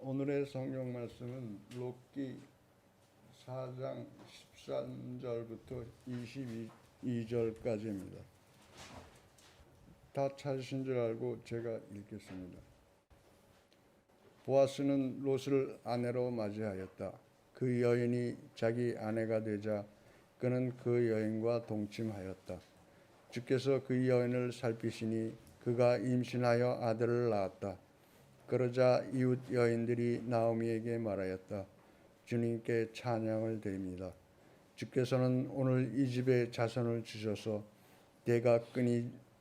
오늘의 성경 말씀은 록기 4장 13절부터 22절까지입니다. 다 찾으신 줄 알고 제가 읽겠습니다. 보아스는 롯을 아내로 맞이하였다. 그 여인이 자기 아내가 되자 그는 그 여인과 동침하였다. 주께서 그 여인을 살피시니 그가 임신하여 아들을 낳았다. 그러자 이웃 여인들이 나오미에게 말하였다. 주님께 찬양을 드립니다. 주께서는 오늘 이 집에 자손을 주셔서 대가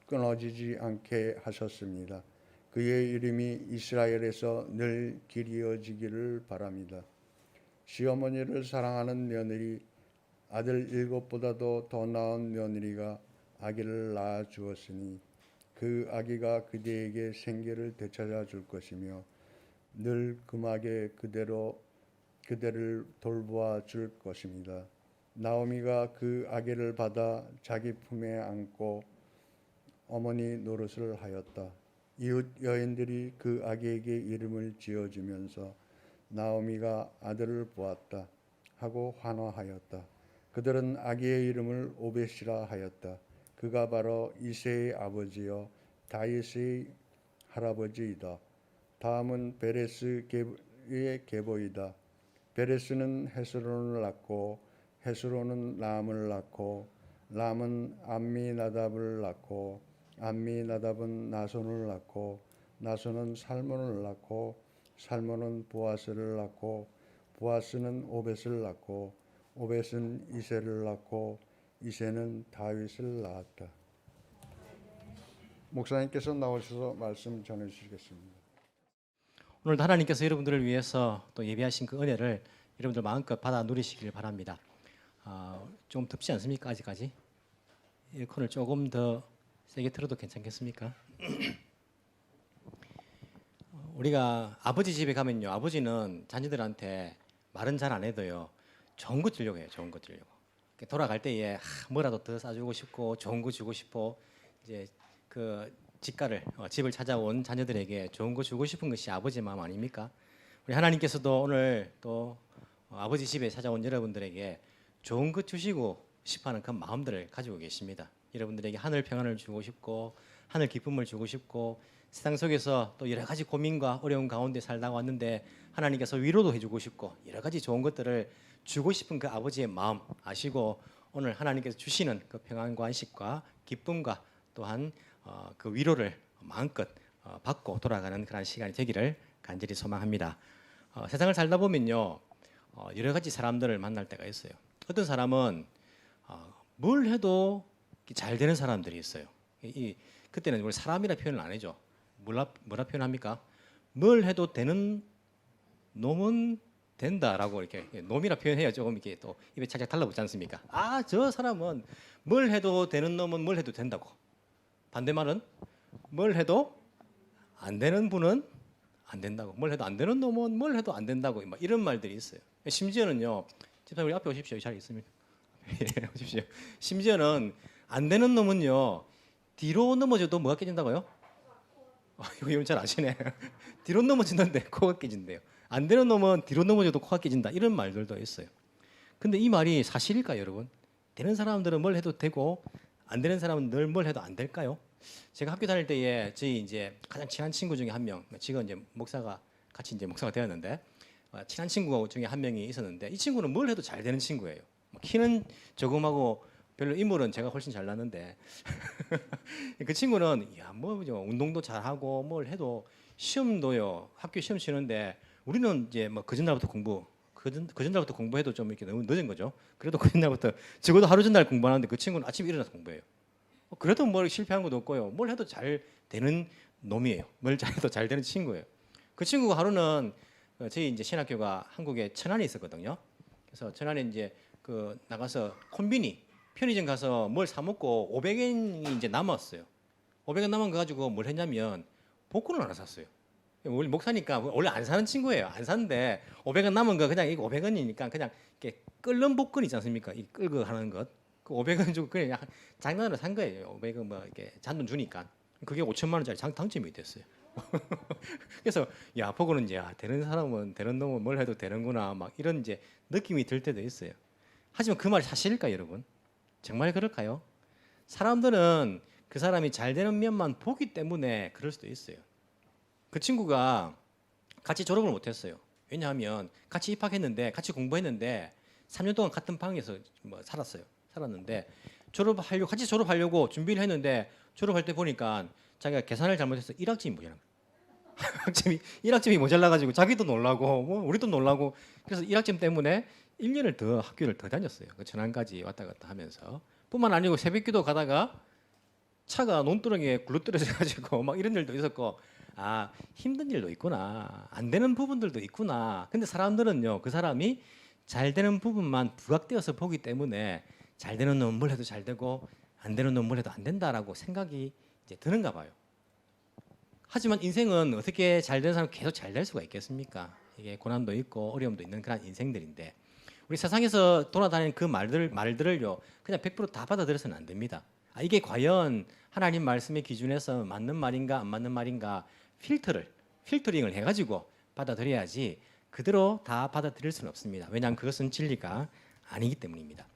끊어지지 않게 하셨습니다. 그의 이름이 이스라엘에서 늘 길이어지기를 바랍니다. 시어머니를 사랑하는 며느리, 아들 7보다도 더 나은 며느리가 아기를 낳아 주었으니 그 아기가 그대에게 생계를 되찾아 줄 것이며 늘 금하게 그대를 돌보아 줄 것입니다. 나오미가 그 아기를 받아 자기 품에 안고 어머니 노릇을 하였다. 이웃 여인들이 그 아기에게 이름을 지어주면서 나오미가 아들을 보았다 하고 환호하였다. 그들은 아기의 이름을 오벳이라 하였다. 그가 바로 이새의 아버지요 다윗의 할아버지이다. 다음은 베레스의 계보이다. 베레스는 헤스론을 낳고 헤스론은 람을 낳고 람은 암미나답을 낳고 암미나답은 나손을 낳고 나손은 살몬을 낳고 살몬은 보아스를 낳고 보아스는 오벳을 낳고 오벳은 이새를 낳고 이새는 다윗을 낳았다. 목사님께서 나오셔서 말씀 전해주시겠습니다. 오늘도 하나님께서 여러분들을 위해서 또 예비하신 그 은혜를 여러분들 마음껏 받아 누리시길 바랍니다. 좀 덥지 않습니까? 아직까지? 에어컨을 조금 더 세게 틀어도 괜찮겠습니까? 우리가 아버지 집에 가면요, 아버지는 자녀들한테 말은 잘 안 해도요, 좋은 거 주려고 해요. 좋은 거 주려고. 돌아갈 때에 뭐라도 더 싸주고 싶고 좋은 거 주고 싶고, 이제 그 집을 찾아온 자녀들에게 좋은 거 주고 싶은 것이 아버지의 마음 아닙니까? 우리 하나님께서도 오늘 또 아버지 집에 찾아온 여러분들에게 좋은 것 주시고 싶어하는 그 마음들을 가지고 계십니다. 여러분들에게 하늘 평안을 주고 싶고 하늘 기쁨을 주고 싶고, 세상 속에서 또 여러 가지 고민과 어려운 가운데 살다가 왔는데 하나님께서 위로도 해주고 싶고 여러 가지 좋은 것들을 주고 싶은 그 아버지의 마음 아시고, 오늘 하나님께서 주시는 그 평안과 안식과 기쁨과 또한 그 위로를 마음껏 받고 돌아가는 그런 시간이 되기를 간절히 소망합니다. 세상을 살다 보면요, 여러 가지 사람들을 만날 때가 있어요. 어떤 사람은 뭘 해도 잘 되는 사람들이 있어요. 그때는 우리 사람이라 표현을 안 해죠. 뭐라 표현합니까? 뭘 해도 되는 놈은 된다라고 이렇게 놈이라 표현해야 조금 이렇게 또 입에 착착 달라붙지 않습니까? 저 사람은 뭘 해도 되는 놈은 뭘 해도 된다고. 반대말은 뭘 해도 안 되는 분은 안 된다고. 뭘 해도 안 되는 놈은 뭘 해도 안 된다고. 이런 말들이 있어요. 심지어는요, 집사님 우리 앞에 오십시오. 잘 있습니다. 예, 오십시오. 심지어는 안 되는 놈은요, 뒤로 넘어져도 뭐가 깨진다고요? 이거 잘 아시네. 뒤로 넘어지는데 코가 깨진대요. 안 되는 놈은 뒤로 넘어져도 코가 깨진다. 이런 말들도 있어요. 근데 이 말이 사실일까요, 여러분? 되는 사람들은 뭘 해도 되고 안 되는 사람은 늘 뭘 해도 안 될까요? 제가 학교 다닐 때에 저희 이제 가장 친한 친구 중에 한 명, 지금 이제 같이 이제 목사가 되었는데, 친한 친구 중에 한 명이 있었는데, 이 친구는 뭘 해도 잘 되는 친구예요. 키는 조금하고 별로 인물은 제가 훨씬 잘났는데 그 친구는 운동도 잘하고 뭘 해도 시험도요, 학교 시험 치는데 우리는 이제 그 전날부터 공부해도 좀 이렇게 너무 늦은 거죠. 그래도 그 전날부터 적어도 하루 전날 공부하는데 그 친구는 아침에 일어나서 공부해요. 그래도 뭘 실패한 것도 없고요. 뭘 해도 잘 되는 놈이에요. 뭘 해도 잘 되는 친구예요. 그 친구가 하루는 저희 이제 신학교가 한국에 천안에 있었거든요. 그래서 천안에 이제 나가서 편의점 가서 뭘 사 먹고 500원이 이제 남았어요. 500원 남은 거 가지고 뭘 했냐면 복권을 하나 샀어요. 원래 목사니까 원래 안 사는 친구예요. 안 사는데 500원 남은 거 그냥 이거 500원이니까 그냥 이렇게 끓는 복권 있지 않습니까? 이 끌고 하는 것. 그 500원 주고 그냥 장난으로 산 거예요. 500원 뭐 이렇게 잔돈 주니까. 그게 5천만 원짜리 당첨이 됐어요. 그래서 야 보고는 야 되는 사람은 되는 놈은 뭘 해도 되는구나 막 이런 이제 느낌이 들 때도 있어요. 하지만 그 말이 사실일까요, 여러분? 정말 그럴까요? 사람들은 그 사람이 잘 되는 면만 보기 때문에 그럴 수도 있어요. 그 친구가 같이 졸업을 못했어요. 왜냐하면 같이 입학했는데 같이 공부했는데 3년 동안 같은 방에서 뭐 살았는데 같이 졸업하려고 준비를 했는데 졸업할 때 보니까 자기가 계산을 잘못해서 1학점이 모자란 거예요. 1학점이 모자라가지고 자기도 놀라고 뭐 우리도 놀라고 그래서 1학점 때문에 1년을 더 학교를 더 다녔어요. 그 천안까지 왔다 갔다 하면서 뿐만 아니고 새벽기도 가다가 차가 논두렁에 굴러떨어져 가지고 막 이런 일도 있었고 아 힘든 일도 있구나 안 되는 부분들도 있구나. 근데 사람들은요 그 사람이 잘 되는 부분만 부각되어서 보기 때문에 잘 되는 놈 뭘 해도 잘 되고 안 되는 놈 뭘 해도 안 된다라고 생각이 이제 드는가 봐요. 하지만 인생은 어떻게 잘 되는 사람 계속 잘 될 수가 있겠습니까? 이게 고난도 있고 어려움도 있는 그런 인생들인데 우리 세상에서 돌아다니는 그 말들을요 그냥 100%다 받아들여서는 안 됩니다. 아, 이게 과연 하나님 말씀의 기준에서 맞는 말인가 안 맞는 말인가 필터링을 해가지고 받아들여야지 그대로 다 받아들일 수는 없습니다. 왜냐하면 그것은 진리가 아니기 때문입니다.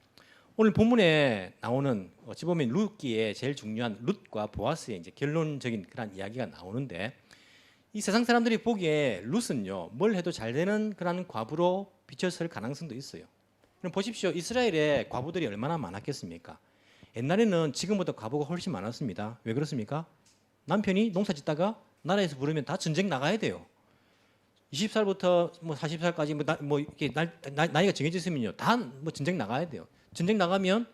오늘 본문에 나오는 어찌 보면 룻기에 제일 중요한 룻과 보아스의 이제 결론적인 그런 이야기가 나오는데 이 세상 사람들이 보기에 룻은요 뭘 해도 잘 되는 그런 과부로 비춰질 가능성도 있어요. 그럼 보십시오. 이스라엘에 과부들이 얼마나 많았겠습니까? 옛날에는 지금보다 과부가 훨씬 많았습니다. 왜 그렇습니까? 남편이 농사 짓다가 나라에서 부르면 다 전쟁 나가야 돼요. 20살부터 뭐 40살까지 뭐 이렇게 나이가 정해져 있으면요 다 뭐 전쟁 나가야 돼요. 전쟁 나가면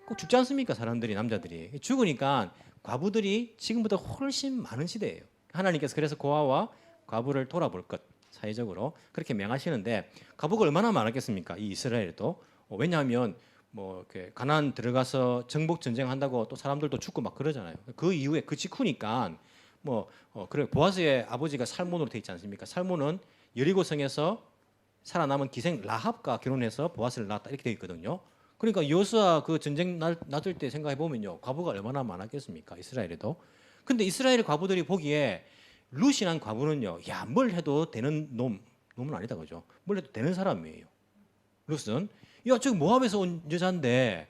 꼭 죽지 않습니까? 사람들이 남자들이 죽으니까 과부들이 지금보다 훨씬 많은 시대예요. 하나님께서 그래서 고아와 과부를 돌아볼 것 사회적으로 그렇게 명하시는데 과부가 얼마나 많았겠습니까? 이 이스라엘에도 왜냐하면 뭐 이렇게 가나안 들어가서 정복 전쟁한다고 또 사람들도 죽고 막 그러잖아요. 그 이후에 그 직후니까 그래 보아스의 아버지가 살몬으로 돼 있지 않습니까? 살몬은 여리고성에서 살아남은 기생 라합과 결혼해서 보아스를 낳았다 이렇게 돼 있거든요. 그러니까 여호수아 그 전쟁 놔둘 때 생각해 보면요 과부가 얼마나 많았겠습니까? 이스라엘에도. 근데 이스라엘 과부들이 보기에 룻이란 과부는요 야 뭘 해도 되는 놈은 아니다 그죠? 뭘 해도 되는 사람이에요. 룻은 야 저기 모압에서 온 여자인데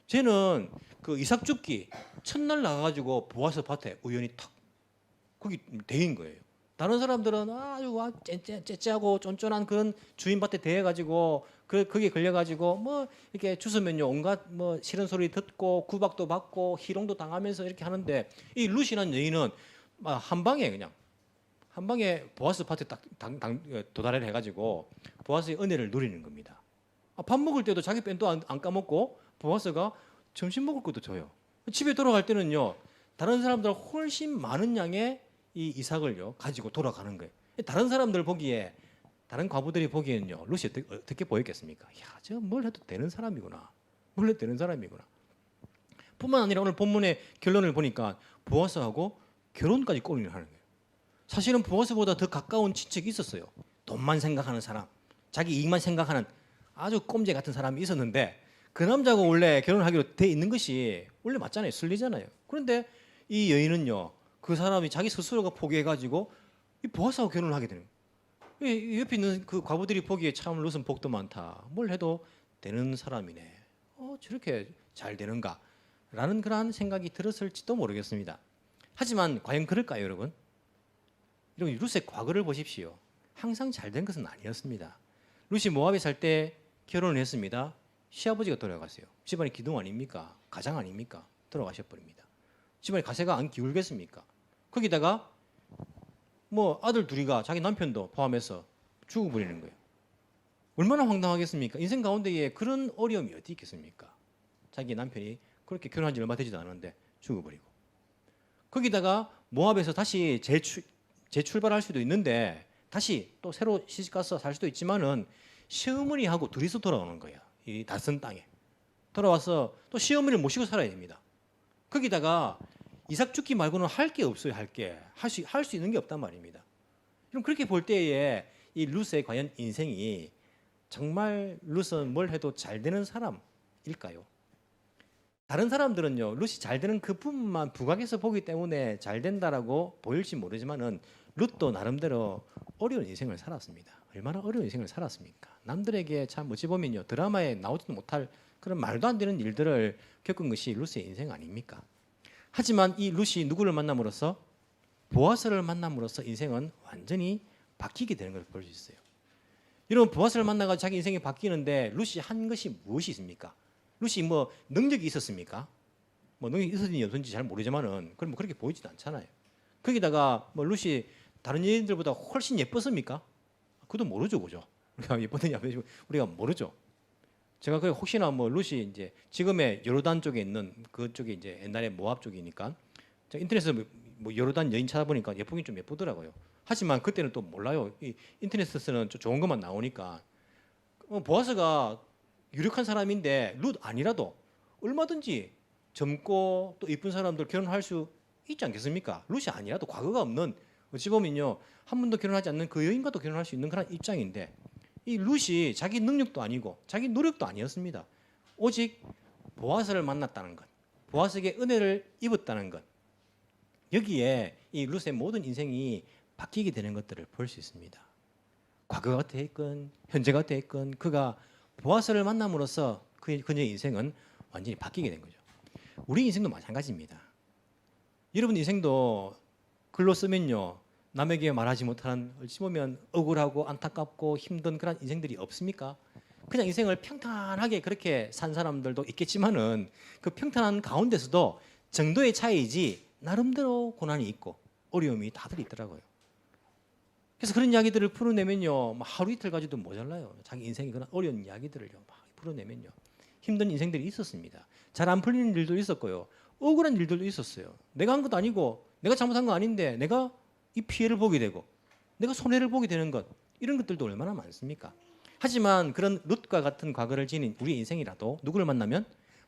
쟤는 그 이삭 죽기 첫날 나가가지고 보아스 밭에 우연히 탁 거기 대인 거예요. 다른 사람들은 아주 째째하고 쫀쫀한 그런 주인 밭에 대해가지고 거기에 걸려가지고 뭐 이렇게 주스면요 온갖 뭐 싫은 소리 듣고 구박도 받고 희롱도 당하면서 이렇게 하는데 이 룻이라는 여인은 한 방에 보아스 밭에 딱 도달을 해가지고 보아스의 은혜를 누리는 겁니다. 밥 먹을 때도 자기 뺀도 안 까먹고 보아스가 점심 먹을 것도 줘요. 집에 돌아갈 때는요 다른 사람들 훨씬 많은 양의 이 이삭을요 가지고 돌아가는 거예요. 다른 사람들 보기에 다른 과부들이 보기에는요 룻이 어떻게 보였겠습니까? 야, 저 뭘 해도 되는 사람이구나. 뭘 해도 되는 사람이구나. 뿐만 아니라 오늘 본문의 결론을 보니까 보아스하고 결혼까지 꼬리를 하는 거예요. 사실은 보아스보다 더 가까운 친척이 있었어요. 돈만 생각하는 사람, 자기 이익만 생각하는 아주 꼼제 같은 사람이 있었는데 그 남자하고 원래 결혼하기로 돼 있는 것이 원래 맞잖아요. 순리잖아요. 그런데 이 여인은요 그 사람이 자기 스스로가 포기해가지고 이 보아스하고 결혼을 하게 되는 거예요. 이 옆에 있는 그 과부들이 보기에 참 룻은 복도 많다. 뭘 해도 되는 사람이네. 저렇게 잘 되는가라는 그런 생각이 들었을지도 모르겠습니다. 하지만 과연 그럴까요, 여러분? 여러분 룻의 과거를 보십시오. 항상 잘 된 것은 아니었습니다. 룻이 모압에 살 때 결혼을 했습니다. 시아버지가 돌아가세요. 집안이 기둥 아닙니까? 가장 아닙니까? 돌아가셔 버립니다. 집안에 가세가 안 기울겠습니까? 거기다가 뭐 아들 둘이가 자기 남편도 포함해서 죽어버리는 거예요. 얼마나 황당하겠습니까? 인생 가운데에 그런 어려움이 어디 있겠습니까? 자기 남편이 그렇게 결혼한 지 얼마 되지도 않았는데 죽어버리고 거기다가 모압에서 다시 재출발할 수도 있는데 다시 또 새로 시집가서 살 수도 있지만은 시어머니하고 둘이서 돌아오는 거야. 이 낯선 땅에 돌아와서 또 시어머니를 모시고 살아야 됩니다. 거기다가 이삭 죽기 말고는 할 게 없어요. 할 수 있는 게 없단 말입니다. 그럼 그렇게 볼 때에 이 룻의 과연 인생이 정말 룻은 뭘 해도 잘 되는 사람일까요? 다른 사람들은요 룻이 잘 되는 그 부분만 부각해서 보기 때문에 잘 된다라고 보일지 모르지만은 룻도 나름대로 어려운 인생을 살았습니다. 얼마나 어려운 인생을 살았습니까? 남들에게 참 어찌 보면요 드라마에 나오지도 못할 그런 말도 안 되는 일들을 겪은 것이 룻의 인생 아닙니까? 하지만 이 룻이 누구를 만남으로써 보아스를 만남으로써 인생은 완전히 바뀌게 되는 걸 볼 수 있어요. 여러분 보아스를 만나가 자기 인생이 바뀌는데 룻이 한 것이 무엇이 있습니까? 룻이 뭐 능력이 있었습니까? 뭐 능력이 있었는지 없었는지 잘 모르지만은 그럼 뭐 그렇게 보이지도 않잖아요. 거기다가 뭐 룻이 다른 여인들보다 훨씬 예뻤습니까? 그것도 모르죠, 그죠? 우리가 예뻤느냐 우리가 모르죠. 제가 그 혹시나 뭐 룻이 이제 지금의 요르단 쪽에 있는 그쪽에 이제 옛날에 모압 쪽이니까 제가 인터넷에서 뭐 요르단 여인 찾아보니까 예쁘긴 좀 예쁘더라고요. 하지만 그때는 또 몰라요. 이 인터넷에서는 좀 좋은 것만 나오니까 보아스가 유력한 사람인데 룻 아니라도 얼마든지 젊고 또 이쁜 사람들 결혼할 수 있지 않겠습니까? 룻이 아니라도 과거가 없는 어찌 보면요 한 번도 결혼하지 않는 그 여인과도 결혼할 수 있는 그런 입장인데 이 룻이 자기 능력도 아니고 자기 노력도 아니었습니다. 오직 보아스를 만났다는 것, 보아스에게 은혜를 입었다는 것, 여기에 이 룻의 모든 인생이 바뀌게 되는 것들을 볼 수 있습니다. 과거가 됐건 현재가 됐건 그가 보아스를 만남으로써 그녀의 인생은 완전히 바뀌게 된 거죠. 우리 인생도 마찬가지입니다. 여러분 인생도 글로 쓰면요 남에게 말하지 못하는 어찌 보면 억울하고 안타깝고 힘든 그런 인생들이 없습니까? 그냥 인생을 평탄하게 그렇게 산 사람들도 있겠지만은 그 평탄한 가운데서도 정도의 차이지 나름대로 고난이 있고 어려움이 다들 있더라고요. 그래서 그런 이야기들을 풀어내면요 뭐 하루 이틀 가지도 모자라요. 자기 인생의 그런 어려운 이야기들을요 막 풀어내면요 힘든 인생들이 있었습니다. 잘 안 풀리는 일도 있었고요 억울한 일들도 있었어요. 내가 한 것도 아니고 내가 잘못한 거 아닌데 내가 이 피해를 보게 되고 내가 손해를 보게 되는 것 이런 것들도 얼마나 많습니까? 하지만 그런 룻과 같은 과거를 지닌 우리 인생이라도 누구를 만나면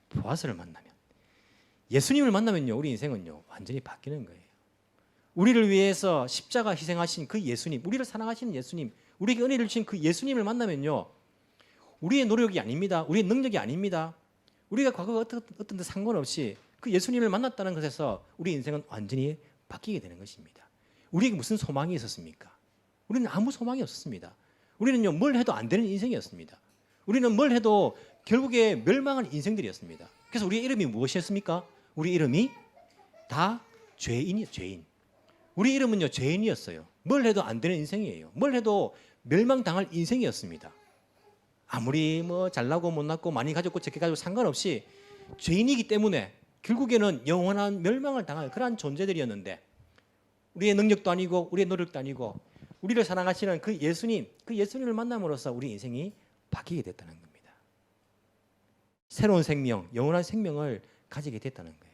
보아스를 만나면 예수님을 만나면요 우리 인생은요 완전히 바뀌는 거예요. 우리를 위해서 십자가 희생하신 그 예수님, 우리를 사랑하시는 예수님, 우리에게 은혜를 주신 그 예수님을 만나면요 우리의 노력이 아닙니다. 우리의 능력이 아닙니다. 우리가 과거가 어떤 데 상관없이 그 예수님을 만났다는 것에서 우리 인생은 완전히 바뀌게 되는 것입니다. 우리에게 무슨 소망이 있었습니까? 우리는 아무 소망이 없었습니다. 우리는요 뭘 해도 안 되는 인생이었습니다. 우리는 뭘 해도 결국에 멸망한 인생들이었습니다. 그래서 우리의 이름이 무엇이었습니까? 우리 이름이 다 죄인이에요. 죄인. 우리 이름은요 죄인이었어요. 뭘 해도 안 되는 인생이에요. 뭘 해도 멸망당할 인생이었습니다. 아무리 뭐 잘나고 못났고 많이 가졌고 적게 가지고 상관없이 죄인이기 때문에 결국에는 영원한 멸망을 당할 그러한 존재들이었는데 우리의 능력도 아니고 우리의 노력도 아니고 우리를 사랑하시는 그 예수님, 그 예수님을 만남으로써 우리 인생이 바뀌게 됐다는 겁니다. 새로운 생명, 영원한 생명을 가지게 됐다는 거예요.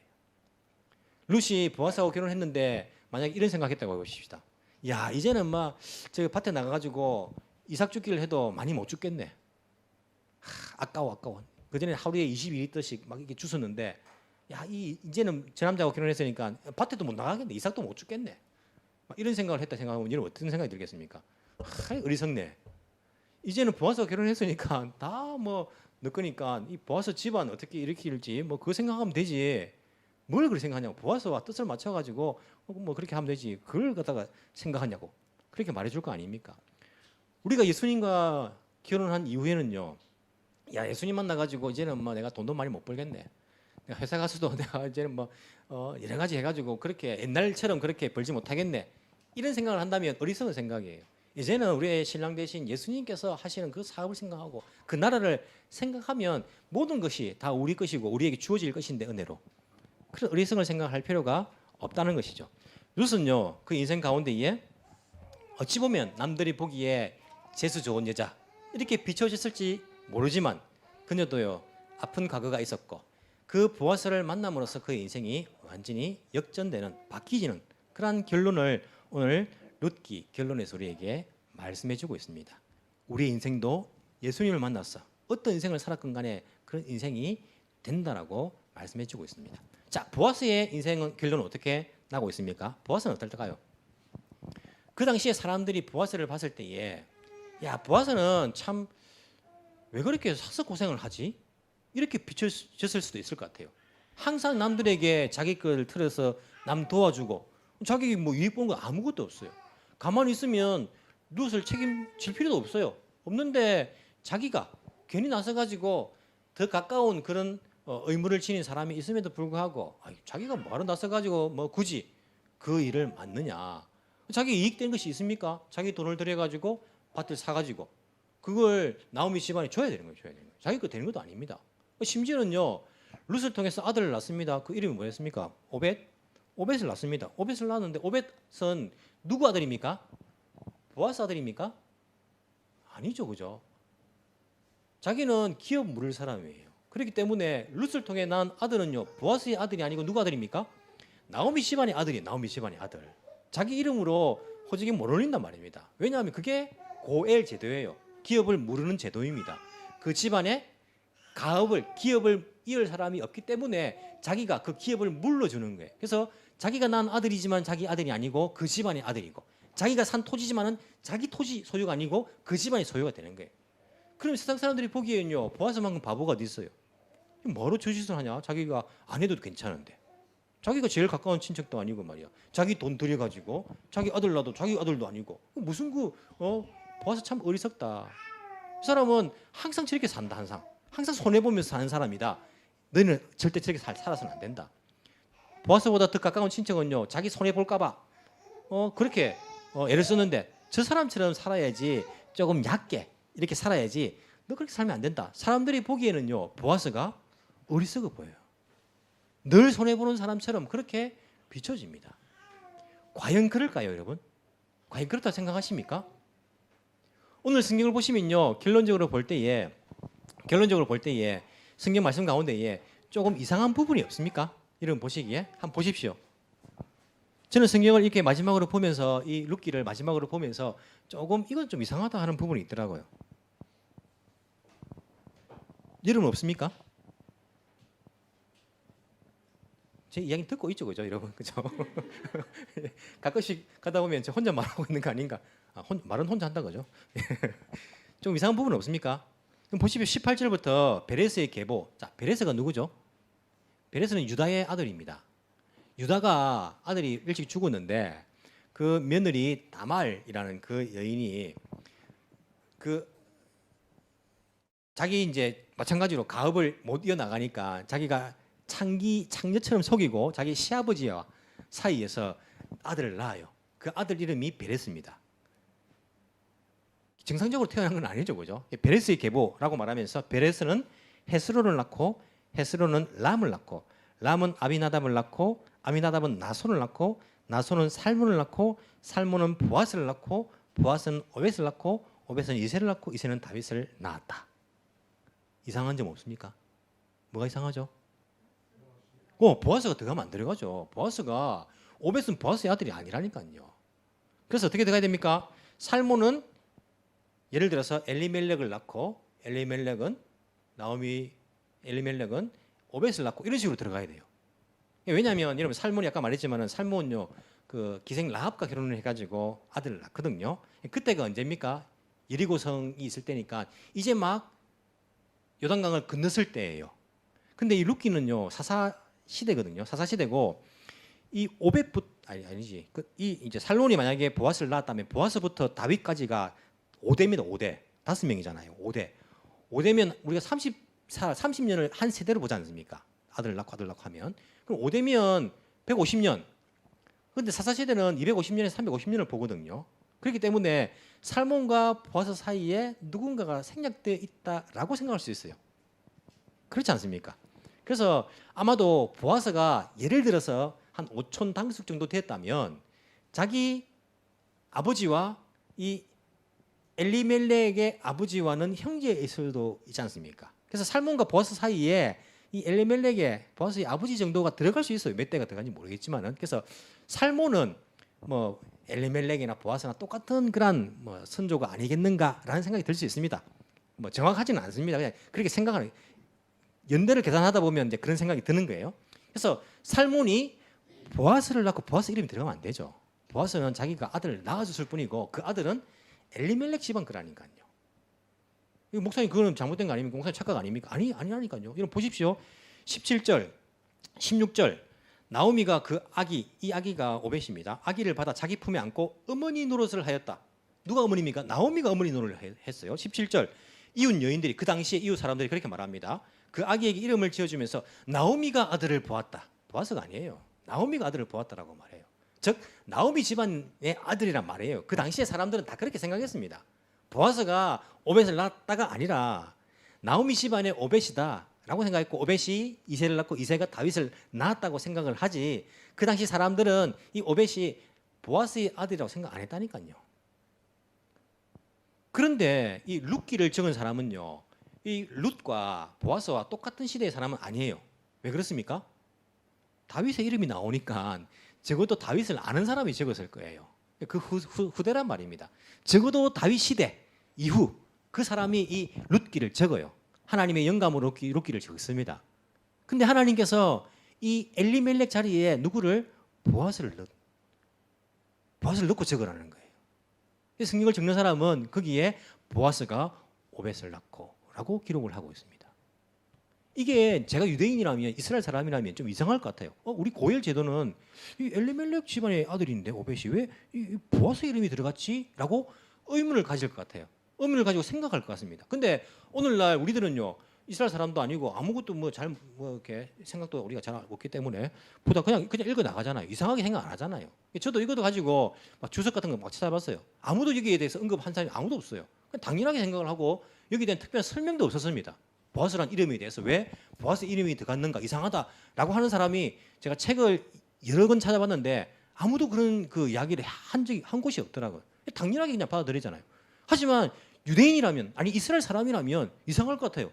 룻이 보아스하고 결혼했는데 만약에 이런 생각했다고 해보십시다. 야 이제는 막 저 밭에 나가가지고 이삭 죽기를 해도 많이 못 죽겠네. 아까워. 그전에 하루에 22리터씩 막 이렇게 주웠는데 야 이제는 저 남자하고 결혼했으니까 밭에도 못 나가겠네. 이삭도 못 죽겠네. 막 이런 생각을 했다 생각하면 여러분 어떤 생각이 들겠습니까? 어리석네. 이제는 보아스가 결혼했으니까 다 뭐 넣으니까 이 보아스 집안 어떻게 일으킬지 뭐 그거 생각하면 되지. 뭘 그렇게 생각하냐고. 보아스와 뜻을 맞춰가지고 뭐 그렇게 하면 되지. 그걸 갖다가 생각하냐고. 그렇게 말해줄 거 아닙니까? 우리가 예수님과 결혼한 이후에는요. 야 예수님 만나가지고 이제는 뭐 내가 돈도 많이 못 벌겠네. 내가 회사 가서도 내가 이제는 뭐 여러 가지 해가지고 그렇게 옛날처럼 그렇게 벌지 못하겠네. 이런 생각을 한다면 어리석은 생각이에요. 이제는 우리의 신랑 대신 예수님께서 하시는 그 사업을 생각하고 그 나라를 생각하면 모든 것이 다 우리 것이고 우리에게 주어질 것인데 은혜로. 그런 어리석은 생각할 필요가 없다는 것이죠. 룻은요 그 인생 가운데에 어찌 보면 남들이 보기에 재수 좋은 여자 이렇게 비춰졌을지 모르지만 그녀도요 아픈 과거가 있었고 그 보아스를 만남으로써 그의 인생이 완전히 역전되는 바뀌지는 그러한 결론을 오늘 룻기 결론에서 우리에게 말씀해주고 있습니다. 우리 인생도 예수님을 만나서 어떤 인생을 살았건 간에 그런 인생이 된다라고 말씀해주고 있습니다. 자, 보아스의 인생은 결론은 어떻게 나고 있습니까? 보아스는 어떨까요? 그 당시에 사람들이 보아스를 봤을 때에 야 보아스는 참 왜 그렇게 사서 고생을 하지? 이렇게 비춰졌을 수도 있을 것 같아요. 항상 남들에게 자기 걸 틀어서 남 도와주고 자기 뭐 이익 보는 거 아무것도 없어요. 가만히 있으면 룻을 책임질 필요도 없어요. 없는데 자기가 괜히 나서 가지고 더 가까운 그런 의무를 지닌 사람이 있음에도 불구하고 자기가 뭐하러 나서 가지고 뭐 굳이 그 일을 맡느냐. 자기 이익된 것이 있습니까? 자기 돈을 들여 가지고 밭을 사 가지고 그걸 나오미 집안이 줘야 되는 거예요. 줘야 되는 거예요. 자기 거 되는 것도 아닙니다. 심지어는요. 룻을 통해서 아들을 낳습니다. 그 이름이 뭐였습니까? 오벳을 낳습니다. 오벳을 낳았는데 오벳은 누구 아들입니까? 보아스 아들입니까? 아니죠, 그죠? 자기는 기업 물을 사람이에요. 그렇기 때문에 룻을 통해 낳은 아들은요, 보아스의 아들이 아니고 누구 아들입니까? 나오미 집안의 아들이에요. 나오미 집안의 아들. 자기 이름으로 호적이 못 올린단 말입니다. 왜냐하면 그게 고엘 제도예요. 기업을 물르는 제도입니다. 그 집안에 기업을 이을 사람이 없기 때문에 자기가 그 기업을 물러주는 거예요. 그래서 자기가 낳은 아들이지만 자기 아들이 아니고 그 집안의 아들이고, 자기가 산 토지지만은 자기 토지 소유가 아니고 그 집안의 소유가 되는 거예요. 그럼 세상 사람들이 보기에는요, 보아스만큼 바보가 어디 있어요? 뭐로 저짓을 하냐? 자기가 안 해도 괜찮은데. 자기가 제일 가까운 친척도 아니고 말이야. 자기 돈 들여가지고 자기 아들 낳아도 자기 아들도 아니고 무슨 보아스 참 어리석다. 이 사람은 항상 저렇게 산다. 항상 손해보면서 사는 사람이다. 너희는 절대 저렇게 살아서는 안 된다. 보아스보다 더 가까운 친척은요, 자기 손해볼까봐 그렇게 애를 썼는데 저 사람처럼 살아야지, 조금 얕게 이렇게 살아야지, 너 그렇게 살면 안 된다. 사람들이 보기에는요, 보아스가 어리석어 보여요. 늘 손해보는 사람처럼 그렇게 비춰집니다. 과연 그럴까요, 여러분? 과연 그렇다 생각하십니까? 오늘 성경을 보시면요, 결론적으로 볼 때에 성경 말씀 가운데에 조금 이상한 부분이 없습니까? 여러분 보시기에 한번 보십시오. 저는 성경을 이렇게 마지막으로 보면서, 이 룻기를 마지막으로 보면서 조금 이건 좀 이상하다 하는 부분이 있더라고요. 여러분 없습니까? 제 이야기 듣고 있죠, 그죠, 여러분, 그죠? 가끔씩 가다 보면 저 혼자 말하고 있는 거 아닌가? 말은 혼자 한다 그죠? 좀 이상한 부분 없습니까? 그럼 보십시오. 18절부터 베레스의 계보. 자, 베레스가 누구죠? 베레스는 유다의 아들입니다. 유다가 아들이 일찍 죽었는데 그 며느리 다말이라는 그 여인이 자기 이제 마찬가지로 가업을 못 이어나가니까 자기가 창녀처럼 속이고 자기 시아버지와 사이에서 아들을 낳아요. 그 아들 이름이 베레스입니다. 정상적으로 태어난 건 아니죠, 그죠? 베레스의 계보라고 말하면서 베레스는 헤스론을 낳고 헤스론은 람을 낳고 람은 아비나답을 낳고 아비나답은 나손을 낳고 나손은 살몬을 낳고 살몬은 보아스를 낳고 보아스는 오벳을 낳고 오벳은 이새를 낳고 이새는 다윗을 낳았다. 이상한 점 없습니까? 뭐가 이상하죠? 보아스가 들어가면 안 들어가죠. 보아스가 오벳은 보아스의 아들이 아니라니까요. 그래서 어떻게 들어가야 됩니까? 살몬은 예를 들어서 엘리멜렉을 낳고 엘리멜렉은 오벳을 낳고 이런 식으로 들어가야 돼요. 왜냐하면 여러분 살몬이 아까 말했지만은 살몬은요 그 기생 라합과 결혼을 해가지고 아들을 낳거든요. 그때가 언제입니까? 여리고성이 있을 때니까 이제 막 요단강을 건넜을 때예요. 근데 이 룻기는요 사사 시대거든요. 사사 시대고 이 아니지. 이 이제 살몬이 만약에 보아스를 낳았다면 보아스부터 다윗까지가 5대입니다. 5대. 5명이잖아요. 5대면 우리가 30년을 한 세대로 보지 않습니까? 아들 낳고 하면. 그럼 5대면 150년. 그런데 사사시대는 250년에서 350년을 보거든요. 그렇기 때문에 살몬과 보아스 사이에 누군가가 생략되어 있다라고 생각할 수 있어요. 그렇지 않습니까? 그래서 아마도 보아스가 예를 들어서 한 5촌 당숙 정도 됐다면 자기 아버지와 이 엘리멜렉의 아버지와는 형제일 수도 있지 않습니까? 그래서 살몬과 보아스 사이에 이 엘리멜렉의 보아스의 아버지 정도가 들어갈 수 있어요. 몇 대가 들어간지 모르겠지만은. 그래서 살몬은 뭐 엘리멜렉이나 보아스나 똑같은 그런 뭐 선조가 아니겠는가라는 생각이 들 수 있습니다. 뭐 정확하지는 않습니다. 그냥 그렇게 생각하는, 연대를 계산하다 보면 이제 그런 생각이 드는 거예요. 그래서 살몬이 보아스를 낳고 보아스 이름이 들어가면 안 되죠. 보아스는 자기가 아들을 낳아줬을 뿐이고 그 아들은 엘리멜렉 집안 거라니까요. 목사님 그거는 잘못된 거 아닙니까? 목사님 착각 아닙니까? 아니라니까요. 여러분 보십시오. 17절 16절 나오미가 그 아기, 이 아기가 오벳입니다. 아기를 받아 자기 품에 안고 어머니 노릇을 하였다. 누가 어머니입니까? 나오미가 어머니 노릇을 했어요. 17절 이웃 여인들이 그 당시에 이웃 사람들이 그렇게 말합니다. 그 아기에게 이름을 지어주면서 나오미가 아들을 보았다. 보아스가 아니에요. 나오미가 아들을 보았다라고 말해요. 즉 나오미 집안의 아들이란 말이에요. 그 당시에 사람들은 다 그렇게 생각했습니다. 보아스가 오벳을 낳았다가 아니라 나오미 집안의 오벳이다라고 생각했고 오벳이 이새를 낳고 이새가 다윗을 낳았다고 생각을 하지 그 당시 사람들은 이 오벳이 보아스의 아들이라고 생각 안 했다니까요. 그런데 이 룻기를 적은 사람은요. 이 룻과 보아스와 똑같은 시대의 사람은 아니에요. 왜 그렇습니까? 다윗의 이름이 나오니까 적어도 다윗을 아는 사람이 적었을 거예요. 그 후대란 말입니다. 적어도 다윗 시대 이후 그 사람이 이 룻기를 적어요. 하나님의 영감으로 룻기를 적습니다. 근데 하나님께서 이 엘리멜렉 자리에 누구를 보아스를 넣고 적으라는 거예요. 성경을 적는 사람은 거기에 보아스가 오벳을 낳고라고 기록을 하고 있습니다. 이게 제가 유대인이라면 이스라엘 사람이라면 좀 이상할 것 같아요. 우리 고엘 제도는 이 엘리멜렉 집안의 아들인데 오벳이 왜 이 보아스 이름이 들어갔지? 라고 의문을 가질 것 같아요. 의문을 가지고 생각할 것 같습니다. 근데 오늘날 우리들은요 이스라엘 사람도 아니고 아무것도 이렇게 생각도 우리가 잘 없기 때문에 보다 그냥 읽어 나가잖아요. 이상하게 생각 안 하잖아요. 저도 이것도 가지고 막 주석 같은 거 막 찾아봤어요. 아무도 여기에 대해서 언급한 사람이 아무도 없어요. 그냥 당연하게 생각을 하고 여기에 대한 특별한 설명도 없었습니다. 보아스란 이름에 대해서 왜 보아스 이름이 들어갔는가 이상하다라고 하는 사람이 제가 책을 여러 권 찾아봤는데 아무도 그런 그 이야기를 한 곳이 없더라고요. 당연하게 그냥 받아들이잖아요. 하지만 유대인이라면 아니 이스라엘 사람이라면 이상할 것 같아요.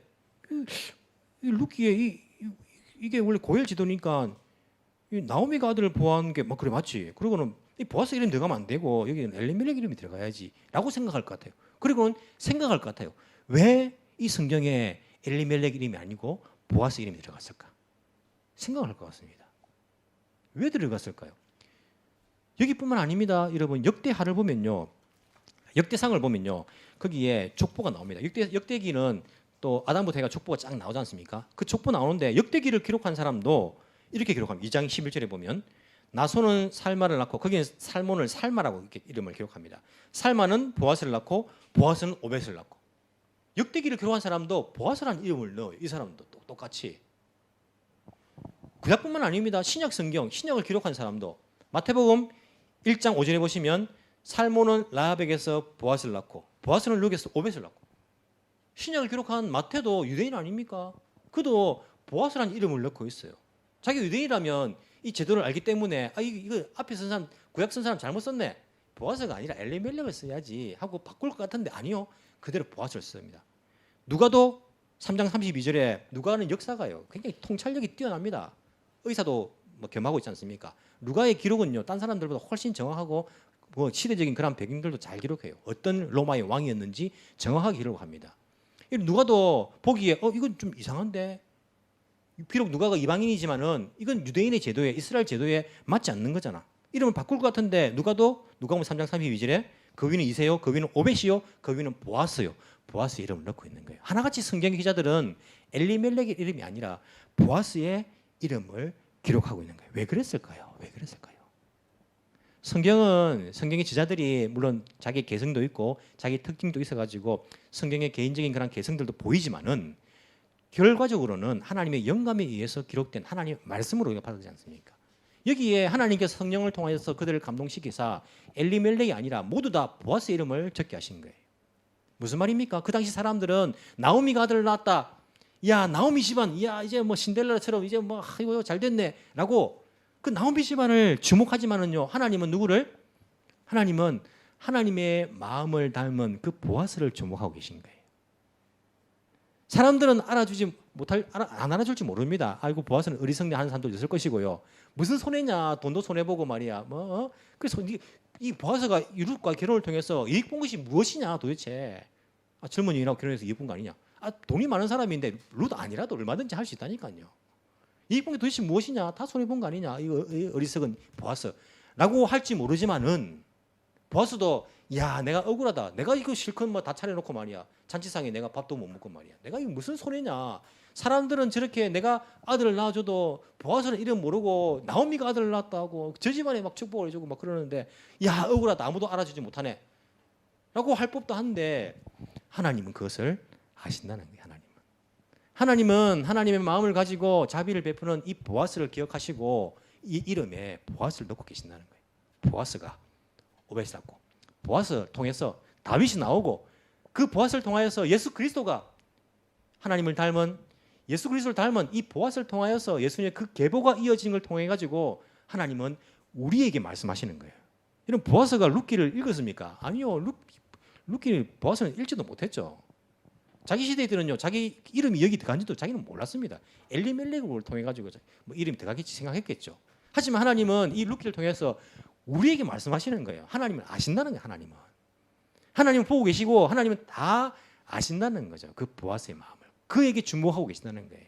이 룻기에 이게 원래 고엘 지도니까 이 나오미가 아들을 보호한 게 막 그래 맞지. 그리고는 이 보아스 이름 들어가면 안 되고 여기는 엘리멜렉 이름이 들어가야지라고 생각할 것 같아요. 그리고는 생각할 것 같아요. 왜 이 성경에 엘리멜렉 이름이 아니고 보아스 이름이 들어갔을까? 생각할 것 같습니다. 왜 들어갔을까요? 여기뿐만 아닙니다. 여러분 역대하를 보면요. 역대상을 보면요. 거기에 족보가 나옵니다. 역대기는 또 아담부터 해가 족보가 쫙 나오지 않습니까? 그 족보 나오는데 역대기를 기록한 사람도 이렇게 기록합니다. 2장 11절에 보면 나손은 살마를 낳고 거기는 살몬을 살마라고 이렇게 이름을 기록합니다. 살마는 보아스를 낳고 보아스는 오벳을 낳고 역대기를 기록한 사람도 보아스라는 이름을 넣어요. 이 사람도 똑같이. 구약뿐만 아닙니다. 신약 성경, 신약을 기록한 사람도 마태복음 1장 5절에 보시면 살몬은 라합에게서 보아스를 낳고 보아스는 룩에서 오벳을 낳고 신약을 기록한 마태도 유대인 아닙니까? 그도 보아스라는 이름을 넣고 있어요. 자기 유대인이라면 이 제도를 알기 때문에 이거 앞에 쓴 사람 구약 쓴 사람 잘못 썼네. 보아스가 아니라 엘리멜렉을 써야지 하고 바꿀 것 같은데 아니요. 그대로 보아스를 씁니다. 누가도 3장 32절에 누가는 역사가요. 굉장히 통찰력이 뛰어납니다. 의사도 겸하고 있지 않습니까? 누가의 기록은요. 딴 사람들보다 훨씬 정확하고 시대적인 그런 배경들도 잘 기록해요. 어떤 로마의 왕이었는지 정확하게 기록합니다. 누가도 보기에 이건 좀 이상한데 비록 누가가 이방인이지만은 이건 유대인의 제도에 이스라엘 제도에 맞지 않는 거잖아. 이름을 바꿀 것 같은데 누가복음 3장 32절에 그 위는 이새요, 그 위는 오벳이요, 그 위는 보아스요. 보아스 이름을 넣고 있는 거예요. 하나같이 성경 기자들은 엘리멜렉의 이름이 아니라 보아스의 이름을 기록하고 있는 거예요. 왜 그랬을까요? 왜 그랬을까요? 성경의 저자들이 물론 자기 개성도 있고 자기 특징도 있어가지고 성경의 개인적인 그런 개성들도 보이지만은 결과적으로는 하나님의 영감에 의해서 기록된 하나님의 말씀으로 우리가 받아들이지 않습니까? 여기에 하나님께서 성령을 통하여서 그들을 감동시키사 엘리멜렉이 아니라 모두 다 보아스 이름을 적게 하신 거예요. 무슨 말입니까? 그 당시 사람들은 나오미가 아들을 낳았다. 야 나오미 집안, 야 이제 신데렐라처럼 이제 이거 잘 됐네라고 그 나오미 집안을 주목하지만은요. 하나님은 누구를? 하나님은 하나님의 마음을 닮은 그 보아스를 주목하고 계신 거예요. 사람들은 안 알아줄지 모릅니다. 아이고 보아스는 어리석네 하는 사람도 있을 것이고요. 무슨 손해냐? 돈도 손해 보고 말이야. 그래서 이 보아스가 룻과 결혼을 통해서 이익 본 것이 무엇이냐 도대체? 젊은이라고 결혼해서 이익 본 거 아니냐? 돈이 많은 사람인데 룻 아니라도 얼마든지 할 수 있다니까요. 이익 본 게 도대체 무엇이냐? 다 손해 본 거 아니냐? 이거 어리석은 보아스라고 할지 모르지만은 보아스도 야, 내가 억울하다. 내가 이거 실컷 뭐 다 차려놓고 말이야. 잔치상에 내가 밥도 못 먹고 말이야. 내가 이거 무슨 손해냐. 사람들은 저렇게 내가 아들을 낳아줘도 보아스는 이름 모르고 나오미가 아들을 낳았다고 저 집안에 막 축복을 해주고 막 그러는데 야, 억울하다. 아무도 알아주지 못하네. 라고 할 법도 한데 하나님은 그것을 아신다는 거예요. 하나님은 하나님의 마음을 가지고 자비를 베푸는 이 보아스를 기억하시고 이 이름에 보아스를 넣고 계신다는 거예요. 보아스가 오벳을 낳고 보아스 통해서 다윗이 나오고 그 보아스를 통하여서 예수 그리스도가 하나님을 닮은 예수 그리스도를 닮은 이 보아스를 통하여서 예수님의 그 계보가 이어진 걸 통해 가지고 하나님은 우리에게 말씀하시는 거예요. 이런 보아스가 룻기를 읽었습니까? 아니요. 룻기를 보아스는 읽지도 못했죠. 자기 시대 때는요, 자기 이름이 여기 들어간지도 자기는 몰랐습니다. 엘리멜렉을 통해 가지고 뭐 이름이 들어가겠지 생각했겠죠. 하지만 하나님은 이 룻기를 통해서 우리에게 말씀하시는 거예요. 하나님은 아신다는 거예요. 하나님은 보고 계시고 하나님은 다 아신다는 거죠. 그 보아스의 마음을 그에게 주목하고 계신다는 거예요.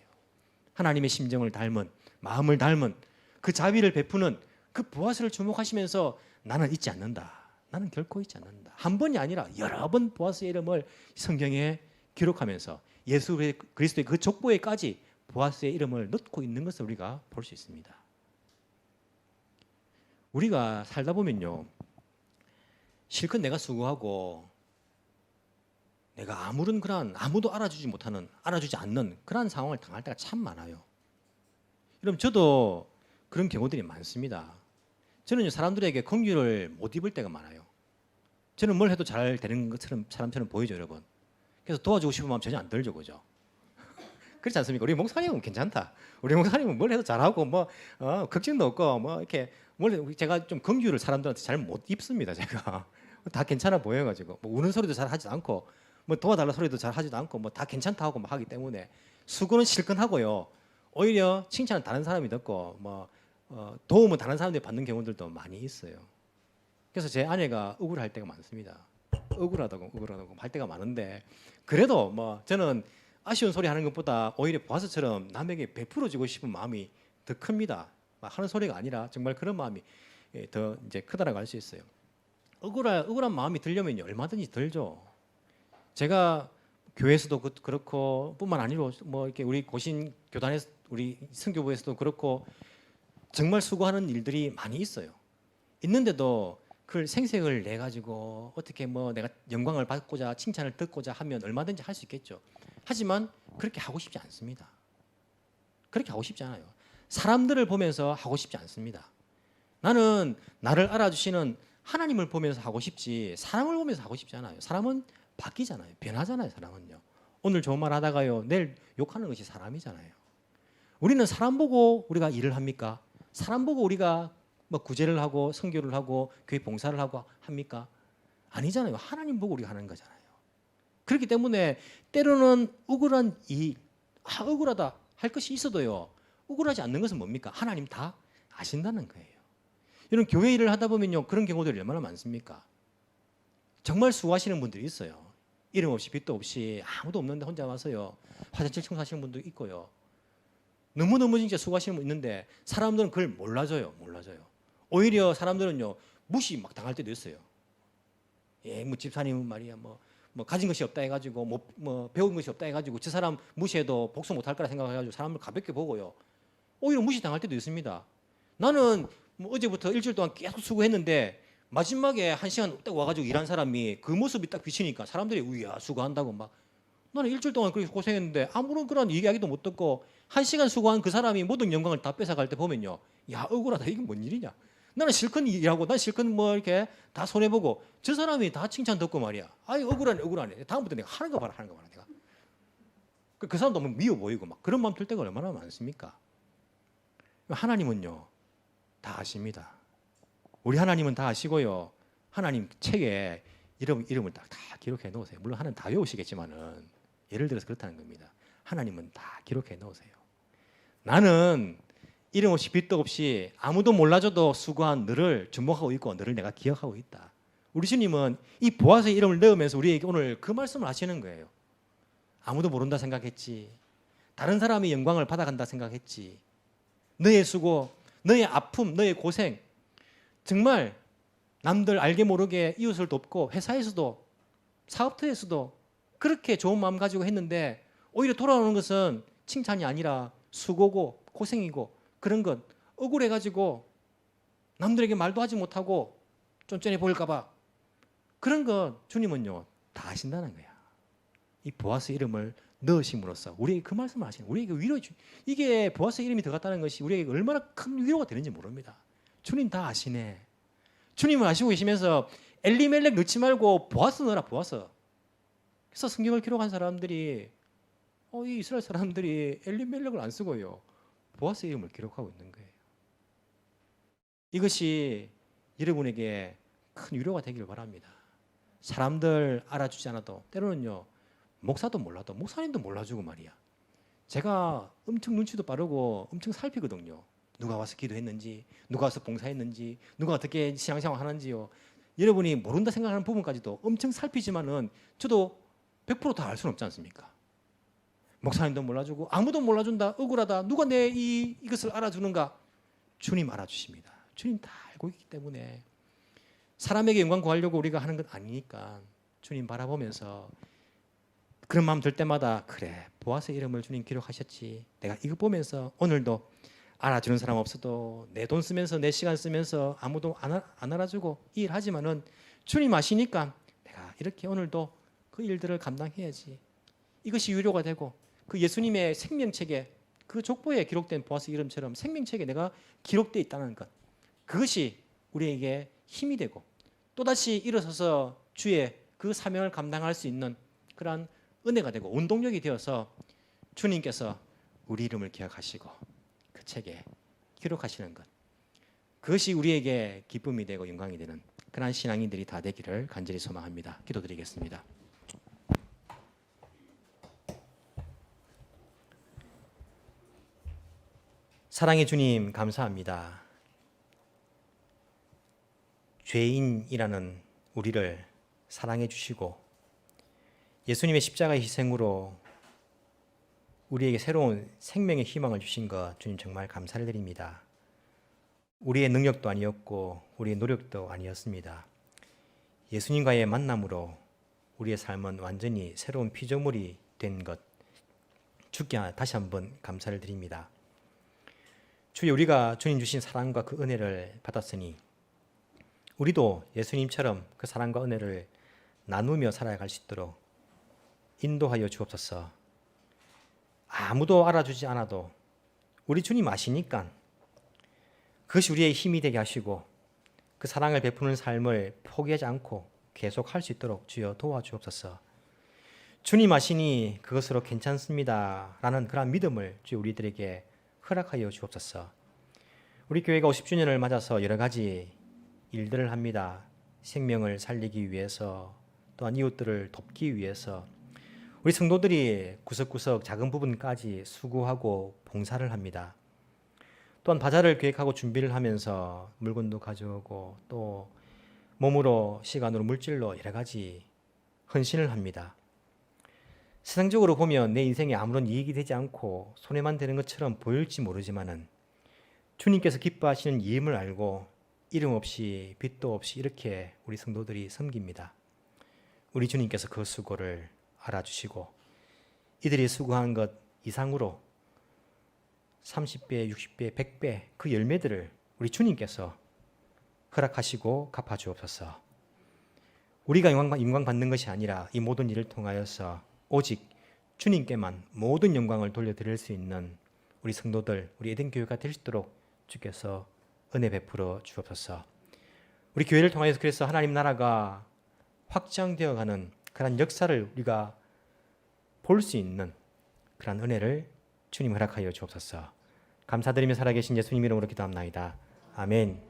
하나님의 심정을 닮은 마음을 닮은 그 자비를 베푸는 그 보아스를 주목하시면서 나는 잊지 않는다. 나는 결코 잊지 않는다. 한 번이 아니라 여러 번 보아스의 이름을 성경에 기록하면서 예수 그리스도의 그 족보에까지 보아스의 이름을 넣고 있는 것을 우리가 볼 수 있습니다. 우리가 살다 보면요, 실컷 내가 수고하고 내가 아무런 그런 아무도 알아주지 않는 그런 상황을 당할 때가 참 많아요. 여러분 저도 그런 경우들이 많습니다. 저는 사람들에게 긍휼을 못 입을 때가 많아요. 저는 뭘 해도 잘 되는 것처럼 사람처럼 보이죠, 여러분. 그래서 도와주고 싶은 마음 전혀 안 들죠, 그죠? 그렇지 않습니까? 우리 목사님은 괜찮다. 우리 목사님은 뭘 해도 잘하고 뭐 걱정도 없고 뭐 이렇게 제가 좀 긍휼을 사람들한테 잘 못 입습니다, 제가. 다 괜찮아 보여가지고 뭐 우는 소리도 잘 하지도 않고 뭐 도와달라 소리도 잘 하지도 않고 뭐 다 괜찮다 하고 막 하기 때문에 수고는 실컷 하고요. 오히려 칭찬은 다른 사람이 듣고 뭐 도움은 다른 사람들이 받는 경우들도 많이 있어요. 그래서 제 아내가 억울할 때가 많습니다. 억울하다고 할 때가 많은데 그래도 뭐 저는 아쉬운 소리 하는 것보다 오히려 보아스처럼 남에게 베풀어주고 싶은 마음이 더 큽니다. 막 하는 소리가 아니라 정말 그런 마음이 더 이제 크다라고 할 수 있어요. 억울한 마음이 들려면요 얼마든지 들죠. 제가 교회에서도 그렇고 뿐만 아니로 뭐 이렇게 우리 고신 교단에서 우리 선교부에서도 그렇고 정말 수고하는 일들이 많이 있어요. 있는데도 그걸 생색을 내 가지고 어떻게 뭐 내가 영광을 받고자 칭찬을 듣고자 하면 얼마든지 할 수 있겠죠. 하지만 그렇게 하고 싶지 않습니다. 그렇게 하고 싶지 않아요. 사람들을 보면서 하고 싶지 않습니다. 나는 나를 알아주시는 하나님을 보면서 하고 싶지 사람을 보면서 하고 싶지 않아요. 사람은 바뀌잖아요. 변하잖아요. 사람은요. 오늘 좋은 말 하다가요 내일 욕하는 것이 사람이잖아요. 우리는 사람 보고 우리가 일을 합니까? 사람 보고 우리가 뭐 구제를 하고 선교를 하고 교회 봉사를 하고 합니까? 아니잖아요. 하나님 보고 우리가 하는 거잖아요. 그렇기 때문에 때로는 억울한 억울하다 할 것이 있어도요. 억울하지 않는 것은 뭡니까? 하나님 다 아신다는 거예요. 이런 교회 일을 하다 보면요. 그런 경우들이 얼마나 많습니까? 정말 수고하시는 분들이 있어요. 이름 없이 빚도 없이 아무도 없는데 혼자 와서요. 화장실 청소하시는 분도 있고요. 너무너무 진짜 수고하시는 분 있는데 사람들은 그걸 몰라줘요. 오히려 사람들은요. 무시 막 당할 때도 있어요. 예, 뭐 집사님은 말이야 뭐 가진 것이 없다 해가지고 뭐 배운 것이 없다 해가지고 저 사람 무시해도 복수 못할 거라 생각해가지고 사람을 가볍게 보고요. 오히려 무시 당할 때도 있습니다. 나는 뭐 어제부터 일주일 동안 계속 수고했는데 마지막에 1시간 딱 와가지고 일한 사람이 그 모습이 딱 비치니까 사람들이 우야 수고한다고 막 나는 일주일 동안 그렇게 고생했는데 아무런 그런 이야기도 못 듣고 1시간 수고한 그 사람이 모든 영광을 다 뺏어갈 때 보면요. 야 억울하다 이게 뭔 일이냐. 나는 실컷 일하고 난 실컷 뭐 이렇게 다 손해보고 저 사람이 다 칭찬 듣고 말이야. 아이 억울하네. 다음부터 내가 하는 거 봐라 내가. 그 사람 너무 미워 보이고 막 그런 마음 들 때가 얼마나 많습니까? 하나님은요 다 아십니다. 우리 하나님은 다 아시고요. 하나님 책에 이름을 다 기록해 놓으세요. 물론 하나님 다 외우시겠지만은 예를 들어서 그렇다는 겁니다. 하나님은 다 기록해 놓으세요. 나는 이름 없이 빚도 없이 아무도 몰라줘도 수고한 너를 주목하고 있고 너를 내가 기억하고 있다. 우리 주님은 이 보아스의 이름을 넣으면서 우리에게 오늘 그 말씀을 하시는 거예요. 아무도 모른다 생각했지. 다른 사람이 영광을 받아간다 생각했지. 너의 수고, 너의 아픔, 너의 고생 정말 남들 알게 모르게 이웃을 돕고 회사에서도 사업터에서도 그렇게 좋은 마음 가지고 했는데 오히려 돌아오는 것은 칭찬이 아니라 수고고 고생이고 그런 것 억울해가지고 남들에게 말도 하지 못하고 쫀쫀해 보일까 봐 그런 것 주님은요 다 아신다는 거야. 이 보아스 이름을 넣으심으로써 우리에게 그 말씀을 하시는 우리에게 위로 이게 보아스 이름이 들어갔다는 것이 우리에게 얼마나 큰 위로가 되는지 모릅니다. 주님 다 아시네. 주님을 아시고 계시면서 엘리멜렉 넣지 말고 보아스 넣어라 보아스. 그래서 성경을 기록한 사람들이 이 이스라엘 사람들이 엘리멜렉을 안 쓰고요 보아스 이름을 기록하고 있는 거예요. 이것이 여러분에게 큰 위로가 되기를 바랍니다. 사람들 알아주지 않아도 때로는요 목사도 몰라도 목사님도 몰라주고 말이야. 제가 엄청 눈치도 빠르고 엄청 살피거든요. 누가 와서 기도했는지, 누가 와서 봉사했는지, 누가 어떻게 신앙생활 하는지요. 여러분이 모른다 생각하는 부분까지도 엄청 살피지만은 저도 100% 다 알 수는 없지 않습니까? 목사님도 몰라주고 아무도 몰라준다, 억울하다, 누가 내 이것을 알아주는가? 주님 알아주십니다. 주님 다 알고 있기 때문에 사람에게 영광 구하려고 우리가 하는 건 아니니까 주님 바라보면서 그런 마음 들 때마다 그래 보아스 이름을 주님 기록하셨지. 내가 이거 보면서 오늘도 알아주는 사람 없어도 내 돈 쓰면서 내 시간 쓰면서 아무도 안 알아주고 이 일 하지만은 주님 아시니까 내가 이렇게 오늘도 그 일들을 감당해야지. 이것이 위로가 되고 그 예수님의 생명책에 그 족보에 기록된 보아스 이름처럼 생명책에 내가 기록되어 있다는 것 그것이 우리에게 힘이 되고 또다시 일어서서 주의 그 사명을 감당할 수 있는 그러한 은혜가 되고 운동력이 되어서 주님께서 우리 이름을 기억하시고 그 책에 기록하시는 것 그것이 우리에게 기쁨이 되고 영광이 되는 그러한 신앙인들이 다 되기를 간절히 소망합니다. 기도드리겠습니다. 사랑의 주님 감사합니다. 죄인이라는 우리를 사랑해 주시고 예수님의 십자가의 희생으로 우리에게 새로운 생명의 희망을 주신 것 주님 정말 감사를 드립니다. 우리의 능력도 아니었고 우리의 노력도 아니었습니다. 예수님과의 만남으로 우리의 삶은 완전히 새로운 피조물이 된 것 주께 다시 한번 감사를 드립니다. 주여 우리가 주님 주신 사랑과 그 은혜를 받았으니 우리도 예수님처럼 그 사랑과 은혜를 나누며 살아갈 수 있도록 인도하여 주옵소서. 아무도 알아주지 않아도 우리 주님 아시니까 그것이 우리의 힘이 되게 하시고 그 사랑을 베푸는 삶을 포기하지 않고 계속 할 수 있도록 주여 도와주옵소서. 주님 아시니 그것으로 괜찮습니다 라는 그런 믿음을 주여 우리들에게 허락하여 주옵소서. 우리 교회가 50주년을 맞아서 여러 가지 일들을 합니다. 생명을 살리기 위해서 또한 이웃들을 돕기 위해서 우리 성도들이 구석구석 작은 부분까지 수고하고 봉사를 합니다. 또한 바자를 계획하고 준비를 하면서 물건도 가져오고 또 몸으로 시간으로 물질로 여러 가지 헌신을 합니다. 세상적으로 보면 내 인생에 아무런 이익이 되지 않고 손해만 되는 것처럼 보일지 모르지만은 주님께서 기뻐하시는 이임을 알고 이름 없이 빚도 없이 이렇게 우리 성도들이 섬깁니다. 우리 주님께서 그 수고를 알아주시고 이들이 수고한 것 이상으로 30배, 60배, 100배 그 열매들을 우리 주님께서 허락하시고 갚아주옵소서. 우리가 영광 받는 것이 아니라 이 모든 일을 통하여서 오직 주님께만 모든 영광을 돌려드릴 수 있는 우리 성도들, 우리 에덴교회가 될 수 있도록 주께서 은혜 베풀어 주옵소서. 우리 교회를 통해서 그래서 하나님 나라가 확장되어가는 그런 역사를 우리가 볼 수 있는 그런 은혜를 주님 허락하여 주옵소서. 감사드리며 살아계신 예수님 이름으로 기도합나이다. 아멘.